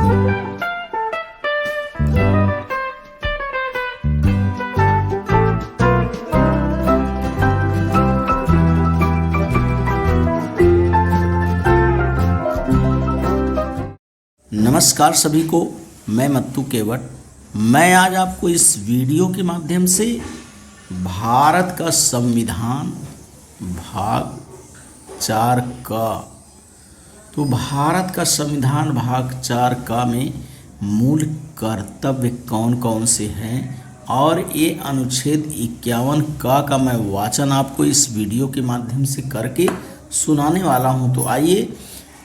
नमस्कार सभी को, मैं मत्तू केवट। मैं आज आपको इस वीडियो के माध्यम से भारत का संविधान भाग 4 का भारत का संविधान भाग 4 का में मूल कर्तव्य कौन कौन से हैं और ये अनुच्छेद 51 का मैं वाचन आपको इस वीडियो के माध्यम से करके सुनाने वाला हूं। तो आइए,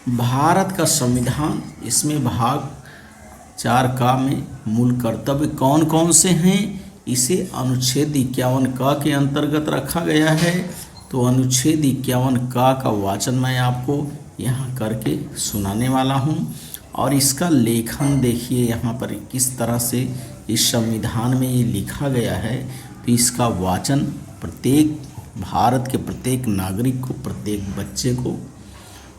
भारत का संविधान, इसमें भाग 4 का में मूल कर्तव्य कौन कौन से हैं, इसे अनुच्छेद 51 का के अंतर्गत रखा गया है। तो अनुच्छेद 51 का वाचन मैं आपको यहाँ करके सुनाने वाला हूँ। और इसका लेखन देखिए यहाँ पर किस तरह से इस संविधान में ये लिखा गया है। तो इसका वाचन प्रत्येक भारत के प्रत्येक नागरिक को, प्रत्येक बच्चे को,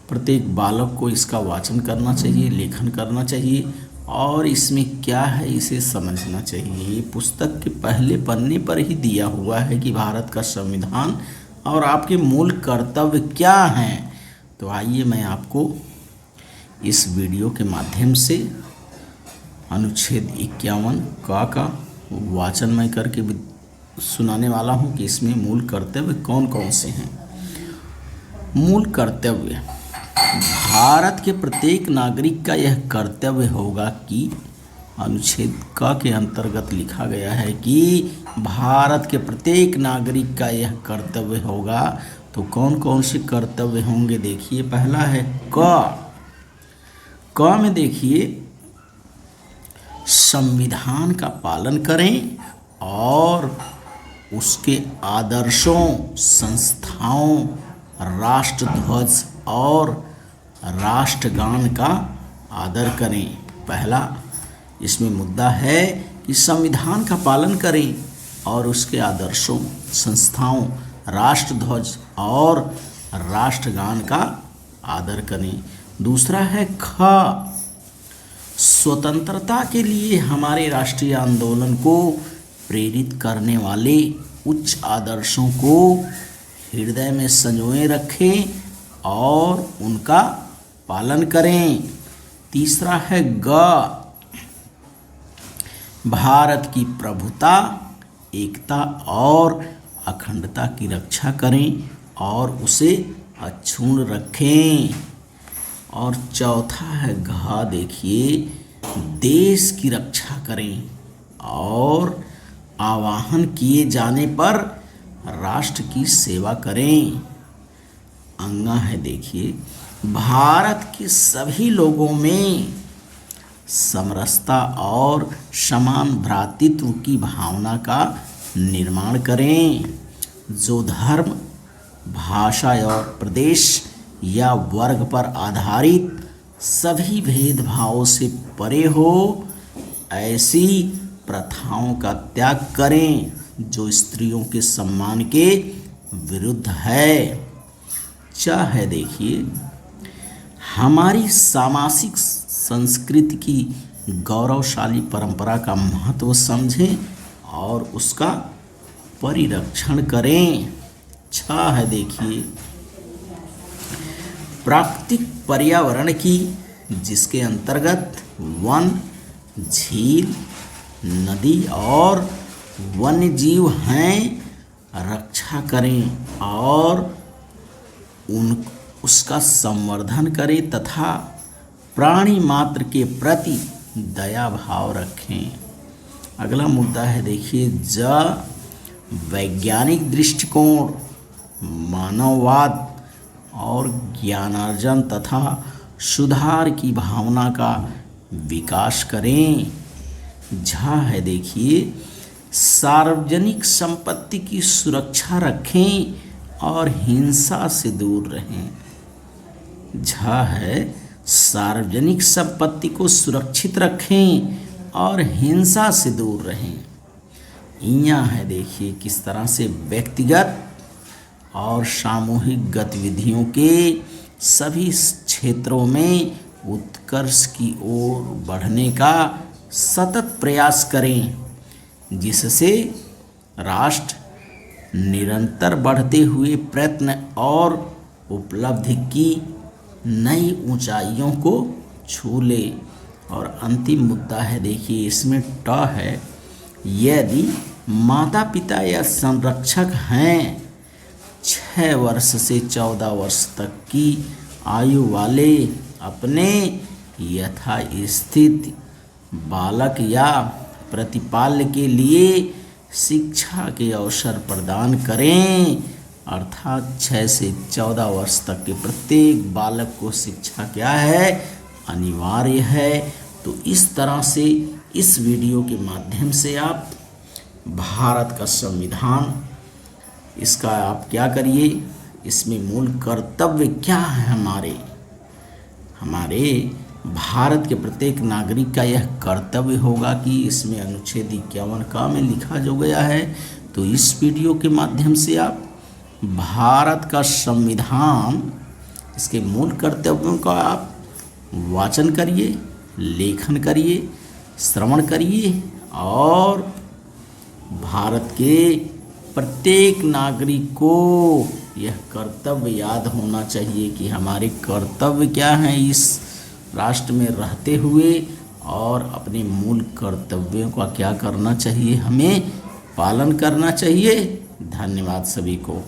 प्रत्येक बालक को इसका वाचन करना चाहिए, लेखन करना चाहिए और इसमें क्या है इसे समझना चाहिए। ये पुस्तक के पहले पन्ने पर ही दिया हुआ है कि भारत का संविधान और आपके मूल कर्तव्य क्या हैं। तो आइए, मैं आपको इस वीडियो के माध्यम से अनुच्छेद 51 का वाचन मैं करके सुनाने वाला हूँ कि इसमें मूल कर्तव्य कौन कौन से हैं। मूल कर्तव्य, भारत के प्रत्येक नागरिक का यह कर्तव्य होगा कि अनुच्छेद क के अंतर्गत लिखा गया है कि भारत के प्रत्येक नागरिक का यह कर्तव्य होगा। तो कौन कौन से कर्तव्य होंगे देखिए। पहला है क में देखिए, संविधान का पालन करें और उसके आदर्शों, संस्थाओं, राष्ट्रध्वज और राष्ट्रगान का आदर करें। पहला इसमें मुद्दा है कि संविधान का पालन करें और उसके आदर्शों, संस्थाओं, राष्ट्रध्वज और राष्ट्रगान का आदर करें। दूसरा है स्वतंत्रता के लिए हमारे राष्ट्रीय आंदोलन को प्रेरित करने वाले उच्च आदर्शों को हृदय में संजोए रखें और उनका पालन करें। तीसरा है भारत की प्रभुता, एकता और अखंडता की रक्षा करें और उसे अक्षुण्ण रखें। और चौथा है देखिए, देश की रक्षा करें और आह्वान किए जाने पर राष्ट्र की सेवा करें। अंगा है देखिए, भारत के सभी लोगों में समरसता और समान भ्रातृत्व की भावना का निर्माण करें। जो धर्म, भाषा और प्रदेश या वर्ग पर आधारित सभी भेदभावों से परे हो, ऐसी प्रथाओं का त्याग करें जो स्त्रियों के सम्मान के विरुद्ध है। है देखिए, हमारी सामाजिक संस्कृति की गौरवशाली परंपरा का महत्व समझें और उसका परिरक्षण करें। है देखिए, प्राकृतिक पर्यावरण की, जिसके अंतर्गत वन, झील, नदी और वन्य जीव हैं, रक्षा करें और उसका संवर्धन करें तथा प्राणी मात्र के प्रति दया भाव रखें। अगला मुद्दा है देखिए, वैज्ञानिक दृष्टिकोण, मानववाद और ज्ञानार्जन तथा सुधार की भावना का विकास करें। है देखिए, सार्वजनिक संपत्ति की सुरक्षा रखें और हिंसा से दूर रहें। है, सार्वजनिक संपत्ति को सुरक्षित रखें और हिंसा से दूर रहें। यहाँ है देखिए, किस तरह से व्यक्तिगत और सामूहिक गतिविधियों के सभी क्षेत्रों में उत्कर्ष की ओर बढ़ने का सतत प्रयास करें, जिससे राष्ट्र निरंतर बढ़ते हुए प्रयत्न और उपलब्धि की नई ऊंचाइयों को छू ले। और अंतिम मुद्दा है, देखिए इसमें ट है, यदि माता पिता या संरक्षक हैं 6 वर्ष से 14 वर्ष तक की आयु वाले अपने यथास्थित बालक या प्रतिपाल्य के लिए शिक्षा के अवसर प्रदान करें, अर्थात 6 से 14 वर्ष तक के प्रत्येक बालक को शिक्षा क्या है, अनिवार्य है। तो इस तरह से इस वीडियो के माध्यम से आप भारत का संविधान, इसका आप क्या करिए, इसमें मूल कर्तव्य क्या है, हमारे भारत के प्रत्येक नागरिक का यह कर्तव्य होगा कि इसमें अनुच्छेद 51 का में लिखा जो गया है। तो इस वीडियो के माध्यम से आप भारत का संविधान, इसके मूल कर्तव्यों का आप वाचन करिए, लेखन करिए, श्रवण करिए और भारत के प्रत्येक नागरिक को यह कर्तव्य याद होना चाहिए कि हमारे कर्तव्य क्या हैं इस राष्ट्र में रहते हुए, और अपने मूल कर्तव्यों का क्या करना चाहिए, हमें पालन करना चाहिए। धन्यवाद सभी को।